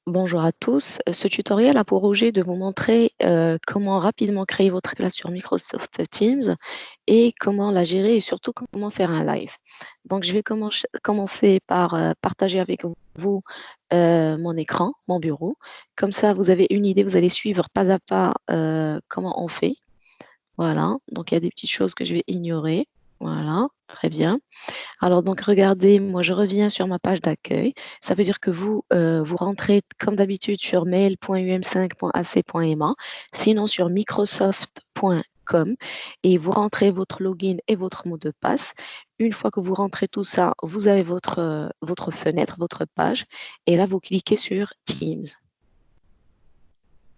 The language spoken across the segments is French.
Bonjour à tous. Ce tutoriel a pour objet de vous montrer comment rapidement créer votre classe sur Microsoft Teams et comment la gérer et surtout comment faire un live. Donc, je vais commencer par partager avec vous mon écran, mon bureau. Comme ça, vous avez une idée, vous allez suivre pas à pas comment on fait. Voilà. Donc, il y a des petites choses que je vais ignorer. Voilà, très bien. Alors donc regardez, moi je reviens sur ma page d'accueil. Ça veut dire que vous rentrez comme d'habitude sur mail.um5.ac.ma, sinon sur microsoft.com et vous rentrez votre login et votre mot de passe. Une fois que vous rentrez tout ça, vous avez votre fenêtre, votre page et là vous cliquez sur Teams.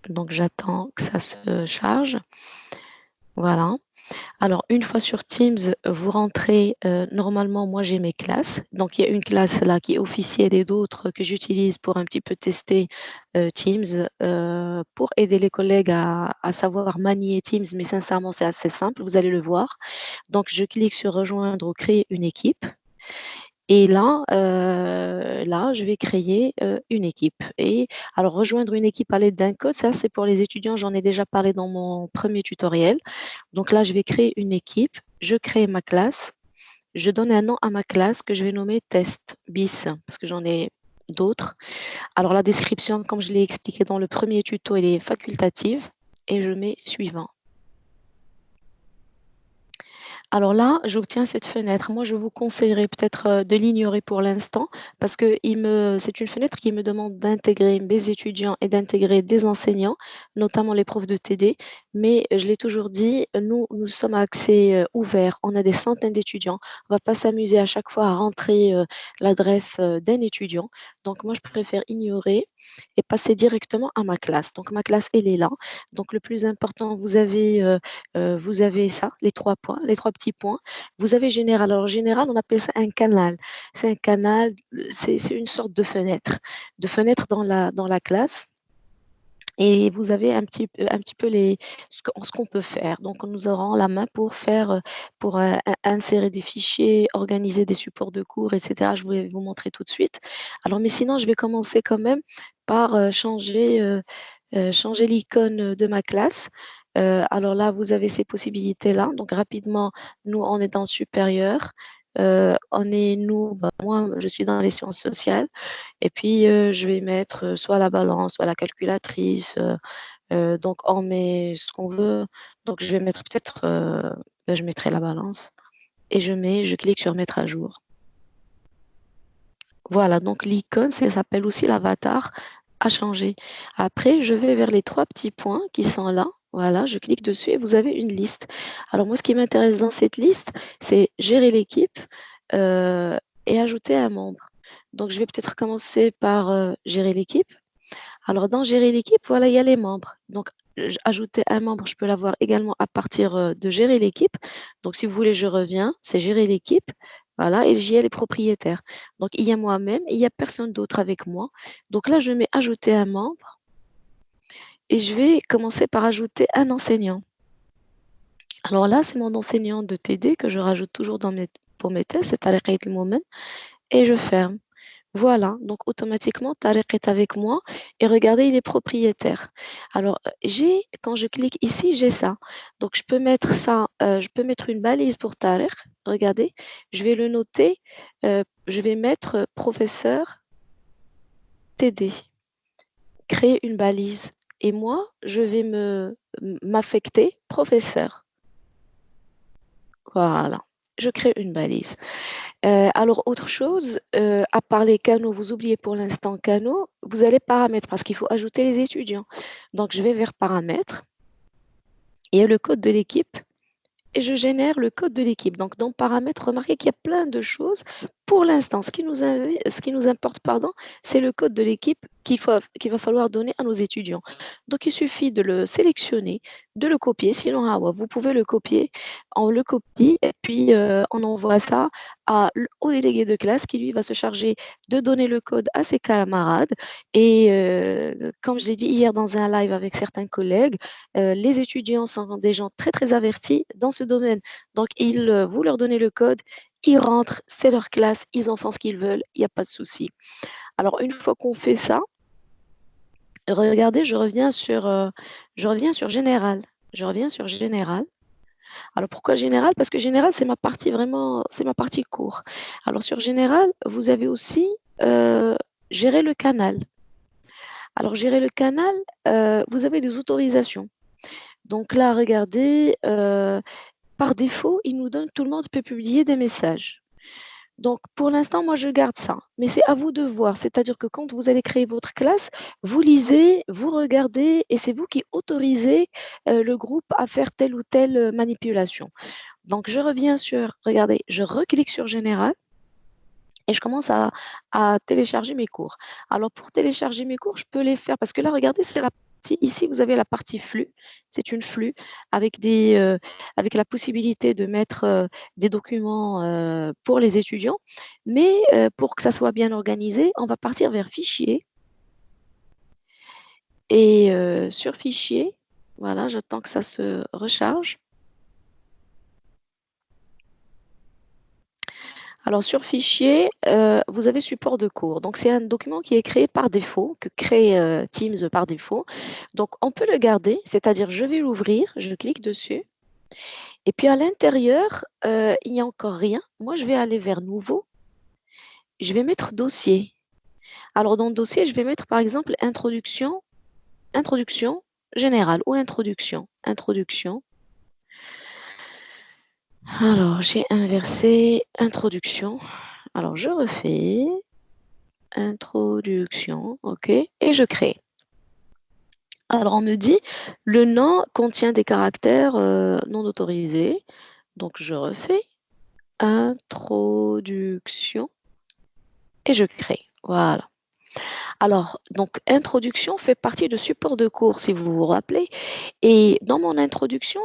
Donc j'attends que ça se charge. Voilà. Alors, une fois sur Teams, vous rentrez, normalement, moi, j'ai mes classes. Donc, il y a une classe là qui est officielle et d'autres que j'utilise pour un petit peu tester Teams, pour aider les collègues à savoir manier Teams. Mais sincèrement, c'est assez simple, vous allez le voir. Donc, je clique sur rejoindre ou créer une équipe. Et là, je vais créer une équipe. Et alors, rejoindre une équipe à l'aide d'un code, ça, c'est pour les étudiants. J'en ai déjà parlé dans mon premier tutoriel. Donc là, je vais créer une équipe, je crée ma classe, je donne un nom à ma classe que je vais nommer test bis parce que j'en ai d'autres. Alors la description, comme je l'ai expliqué dans le premier tuto, elle est facultative et je mets suivant. Alors là, j'obtiens cette fenêtre. Moi, je vous conseillerais peut-être de l'ignorer pour l'instant parce que c'est une fenêtre qui me demande d'intégrer mes étudiants et d'intégrer des enseignants, notamment les profs de TD. Mais je l'ai toujours dit, nous sommes à accès ouvert. On a des centaines d'étudiants. On ne va pas s'amuser à chaque fois à rentrer l'adresse d'un étudiant. Donc, moi, je préfère ignorer et passer directement à ma classe. Donc, ma classe, elle est là. Donc, le plus important, vous avez ça, les 3 points, les 3 petits points. Vous avez général. Alors général, on appelle ça un canal. C'est un canal, c'est une sorte de fenêtre dans la classe et vous avez un petit peu ce qu'on peut faire. Donc nous aurons la main pour faire, pour, insérer des fichiers, organiser des supports de cours et cetera. Je vais vous montrer tout de suite. Alors mais sinon, je vais commencer quand même par, changer l'icône de ma classe. Alors là, vous avez ces possibilités-là. Donc rapidement, nous, on est dans supérieur. Moi, je suis dans les sciences sociales. Et puis, je vais mettre soit la balance, soit la calculatrice. Donc, on met ce qu'on veut. Donc, je vais mettre peut-être, je mettrai la balance et je clique sur mettre à jour. Voilà, donc l'icône, ça s'appelle aussi l'avatar à changer. Après, je vais vers les 3 petits points qui sont là. Voilà, je clique dessus et vous avez une liste. Alors moi, ce qui m'intéresse dans cette liste, c'est gérer l'équipe et ajouter un membre. Donc, je vais peut-être commencer par gérer l'équipe. Alors, dans gérer l'équipe, voilà, il y a les membres. Donc, ajouter un membre, je peux l'avoir également à partir de gérer l'équipe. Donc, si vous voulez, je reviens, c'est gérer l'équipe. Voilà, et j'y ai les propriétaires. Donc, il y a moi-même et il n'y a personne d'autre avec moi. Donc là, je mets ajouter un membre et je vais commencer par ajouter un enseignant. Alors là, c'est mon enseignant de TD que je rajoute toujours pour mes tests, c'est Tariq Aït Moumen, et je ferme. Voilà, donc automatiquement, Tariq est avec moi et regardez, il est propriétaire. Alors, quand je clique ici, j'ai ça. Donc, je peux mettre ça, je peux mettre une balise pour Tariq. Regardez, je vais le noter. Je vais mettre professeur TD, créer une balise. Et moi, je vais m'affecter professeur. Voilà, je crée une balise. Alors autre chose, à part les canaux, vous oubliez pour l'instant canaux, vous allez paramètres parce qu'il faut ajouter les étudiants. Donc je vais vers paramètres, il y a le code de l'équipe et je génère le code de l'équipe. Donc dans paramètres, remarquez qu'il y a plein de choses. Pour l'instant, ce qui nous importe, pardon, c'est le code de l'équipe qu'il va falloir donner à nos étudiants. Donc il suffit de le sélectionner, de le copier. Sinon, ah ouais, vous pouvez le copier. On le copie et puis on envoie ça au délégué de classe qui lui va se charger de donner le code à ses camarades. Et comme je l'ai dit hier dans un live avec certains collègues, les étudiants sont des gens très très avertis dans ce domaine. Donc vous leur donnez le code, ils rentrent, c'est leur classe, ils en font ce qu'ils veulent, il n'y a pas de souci. Alors une fois qu'on fait ça, Regardez, je reviens sur général. Je reviens sur général. Alors pourquoi général? Parce que général, c'est ma partie vraiment, c'est ma partie cours. Alors sur général, vous avez aussi gérer le canal. Alors gérer le canal, vous avez des autorisations. Donc là, regardez, par défaut, il nous donne tout le monde peut publier des messages. Donc, pour l'instant, moi, je garde ça. Mais c'est à vous de voir. C'est-à-dire que quand vous allez créer votre classe, vous lisez, vous regardez et c'est vous qui autorisez le groupe à faire telle ou telle manipulation. Donc, je reviens sur, regardez, je reclique sur Général et je commence à télécharger mes cours. Alors, pour télécharger mes cours, je peux les faire parce que là, regardez, c'est la partie, ici, vous avez la partie flux. C'est une flux avec la possibilité de mettre des documents pour les étudiants. Mais pour que ça soit bien organisé, on va partir vers fichier. Et sur fichier, voilà, j'attends que ça se recharge. Alors, sur fichier, vous avez support de cours. Donc, c'est un document qui est créé par défaut, que crée Teams par défaut. Donc, on peut le garder, c'est-à-dire je vais l'ouvrir, je clique dessus. Et puis, à l'intérieur, il n'y a encore rien. Moi, je vais aller vers Nouveau. Je vais mettre Dossier. Alors, dans Dossier, je vais mettre, par exemple, Introduction générale ou Introduction. Alors, j'ai inversé Introduction. Alors, je refais. Introduction, OK, et je crée. Alors, on me dit, le nom contient des caractères non autorisés. Donc, je refais introduction et je crée. Voilà. Alors, donc, introduction fait partie de support de cours, si vous vous rappelez. Et dans mon introduction,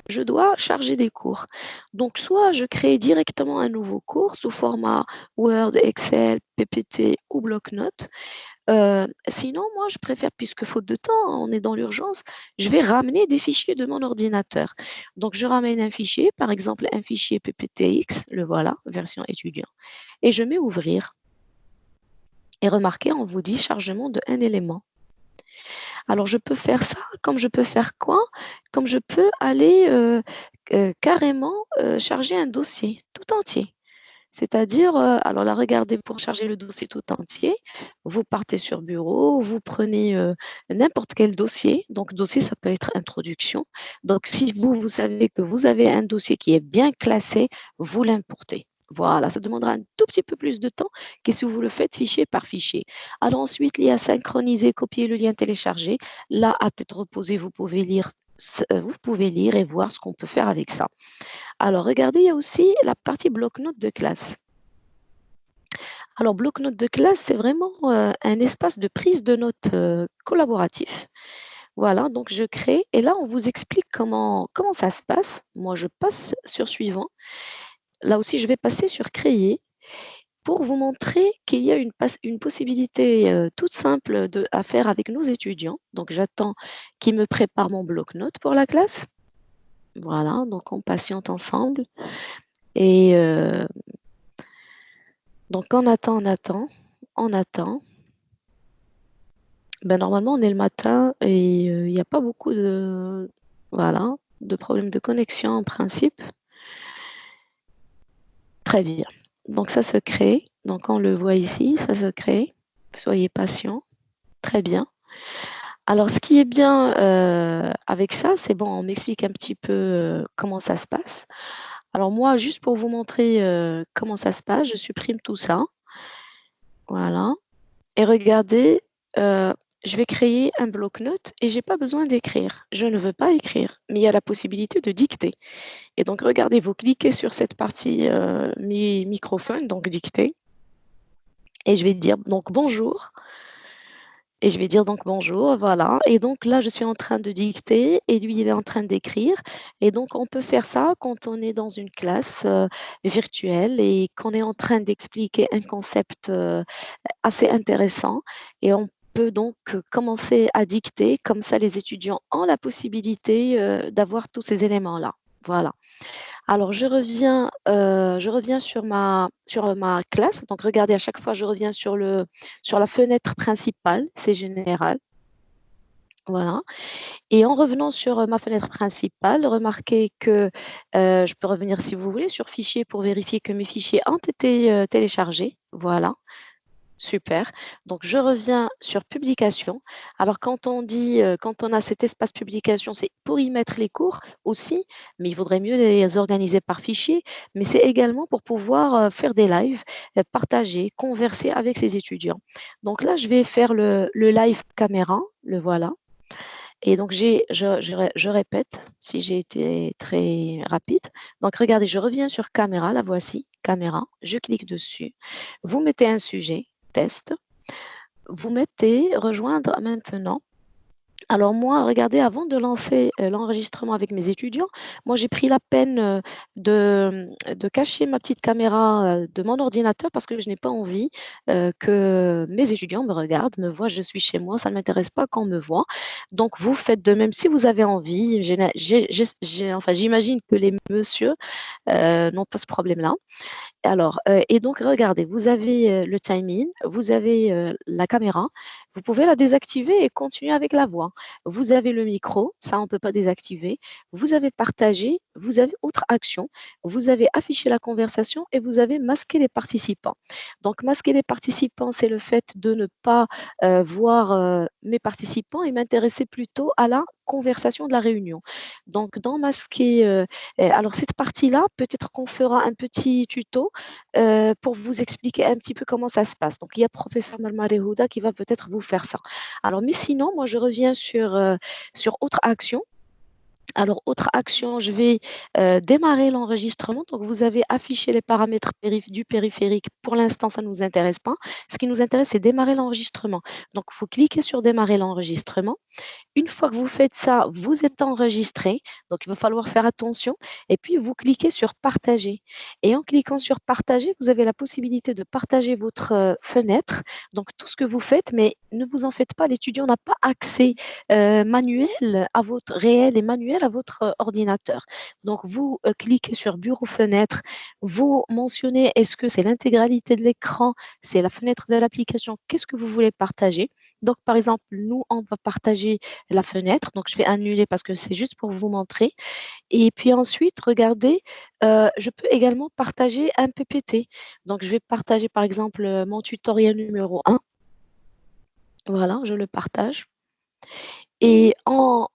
je dois charger des cours. Donc, soit je crée directement un nouveau cours sous format Word, Excel, PPT ou bloc-notes. Sinon, moi, je préfère, puisque faute de temps, on est dans l'urgence, je vais ramener des fichiers de mon ordinateur. Donc, je ramène un fichier, par exemple, un fichier PPTX, le voilà, version étudiant, et je mets ouvrir. Et remarquez, on vous dit chargement de un élément. Alors, je peux faire ça, comme je peux faire quoi? Comme je peux aller carrément charger un dossier tout entier. C'est-à-dire, alors là, regardez, pour charger le dossier tout entier, vous partez sur Bureau, vous prenez n'importe quel dossier. Donc, dossier, ça peut être introduction. Donc, si vous savez que vous avez un dossier qui est bien classé, vous l'importez. Voilà, ça demandera un tout petit peu plus de temps que si vous le faites fichier par fichier. Alors ensuite, il y a synchroniser, copier le lien téléchargé. Là, à tête reposée, vous pouvez lire et voir ce qu'on peut faire avec ça. Alors, regardez, il y a aussi la partie bloc-notes de classe. Alors, bloc-notes de classe, c'est vraiment un espace de prise de notes collaboratif. Voilà, donc je crée et là, on vous explique comment ça se passe. Moi, je passe sur suivant. Là aussi, je vais passer sur créer pour vous montrer qu'il y a une possibilité toute simple à faire avec nos étudiants. Donc, j'attends qu'ils me préparent mon bloc-notes pour la classe. Voilà, donc on patiente ensemble. Et donc, on attend. Ben, normalement, on est le matin et il n'y a pas beaucoup voilà, de problèmes de connexion en principe. Très bien. Donc, ça se crée. Donc, on le voit ici, ça se crée. Soyez patient. Très bien. Alors, ce qui est bien avec ça, c'est bon, on m'explique un petit peu comment ça se passe. Alors, moi, juste pour vous montrer comment ça se passe, je supprime tout ça. Voilà. Et regardez, je vais créer un bloc-notes et je n'ai pas besoin d'écrire. Je ne veux pas écrire, mais il y a la possibilité de dicter. Et donc, regardez, vous cliquez sur cette partie microphone, donc dicter. Et je vais dire donc bonjour. Et je vais dire donc bonjour, voilà. Et donc là, je suis en train de dicter et lui, il est en train d'écrire. Et donc, on peut faire ça quand on est dans une classe virtuelle et qu'on est en train d'expliquer un concept assez intéressant. Et on peut donc commencer à dicter. Comme ça, les étudiants ont la possibilité d'avoir tous ces éléments-là. Voilà. Alors, je reviens sur ma classe. Donc, regardez, à chaque fois, je reviens sur la fenêtre principale, c'est général. Voilà. Et en revenant sur, ma fenêtre principale, remarquez que, je peux revenir si vous voulez sur fichier pour vérifier que mes fichiers ont été, téléchargés. Voilà, super. Donc je reviens sur publication. Alors quand on a cet espace publication, c'est pour y mettre les cours aussi, mais il vaudrait mieux les organiser par fichier, mais c'est également pour pouvoir, faire des lives, partager, converser avec ses étudiants. Donc là, je vais faire le live caméra, le voilà. Et donc je répète si j'ai été très rapide. Donc regardez, je reviens sur caméra, la voici, caméra, je clique dessus. Vous mettez un sujet, test, vous mettez rejoindre maintenant. Alors moi, regardez, avant de lancer, l'enregistrement avec mes étudiants, moi j'ai pris la peine, de cacher ma petite caméra, de mon ordinateur parce que je n'ai pas envie, que mes étudiants me regardent, me voient, je suis chez moi, ça ne m'intéresse pas qu'on me voit. Donc vous faites de même si vous avez envie. Enfin, j'imagine que les messieurs, n'ont pas ce problème-là. Alors, et donc regardez, vous avez, le timing, vous avez, la caméra, vous pouvez la désactiver et continuer avec la voix. Vous avez le micro, ça on ne peut pas désactiver. Vous avez partagé, vous avez autre action, vous avez affiché la conversation et vous avez masqué les participants. Donc masquer les participants, c'est le fait de ne pas, voir, mes participants et m'intéresser plutôt à la conversation de la réunion. Donc dans masquer, alors cette partie-là, peut-être qu'on fera un petit tuto pour vous expliquer un petit peu comment ça se passe. Donc, il y a professeur Malmare Houda qui va peut-être vous faire ça. Alors, mais sinon, moi, je reviens sur autre action. Alors, autre action, je vais démarrer l'enregistrement. Donc, vous avez affiché les paramètres du périphérique. Pour l'instant, ça ne nous intéresse pas. Ce qui nous intéresse, c'est démarrer l'enregistrement. Donc, vous cliquez sur démarrer l'enregistrement. Une fois que vous faites ça, vous êtes enregistré, donc il va falloir faire attention et puis vous cliquez sur partager et en cliquant sur partager, vous avez la possibilité de partager votre, fenêtre, donc tout ce que vous faites, mais ne vous en faites pas, l'étudiant n'a pas accès, manuel à votre réel et manuel à votre, ordinateur. Donc vous, cliquez sur bureau fenêtre, vous mentionnez est-ce que c'est l'intégralité de l'écran, c'est la fenêtre de l'application, qu'est-ce que vous voulez partager? Donc par exemple, nous, on va partager la fenêtre. Donc, je vais annuler parce que c'est juste pour vous montrer. Et puis ensuite, regardez, je peux également partager un PPT. Donc, je vais partager, par exemple, mon tutoriel numéro 1. Voilà, je le partage. Et en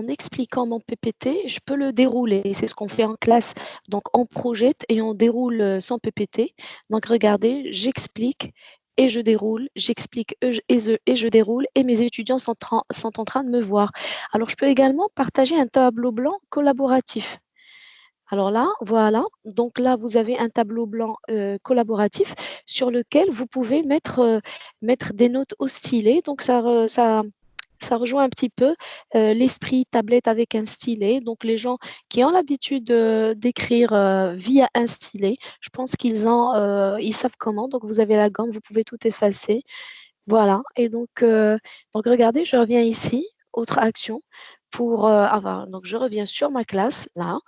expliquant mon PPT, je peux le dérouler. Et c'est ce qu'on fait en classe. Donc, on projette et on déroule son PPT. Donc, regardez, j'explique et je déroule, j'explique et je déroule, et mes étudiants sont en train de me voir. Alors, je peux également partager un tableau blanc collaboratif. Alors là, voilà, donc là, vous avez un tableau blanc collaboratif sur lequel vous pouvez mettre des notes au stylet. Donc, ça rejoint un petit peu, l'esprit tablette avec un stylet. Donc les gens qui ont l'habitude, d'écrire, via un stylet, je pense ils savent comment. Donc vous avez la gomme, vous pouvez tout effacer. Voilà, et donc regardez, je reviens ici, autre action pour, avoir donc je reviens sur ma classe, là.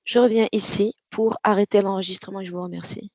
Je reviens ici pour arrêter l'enregistrement et je vous remercie.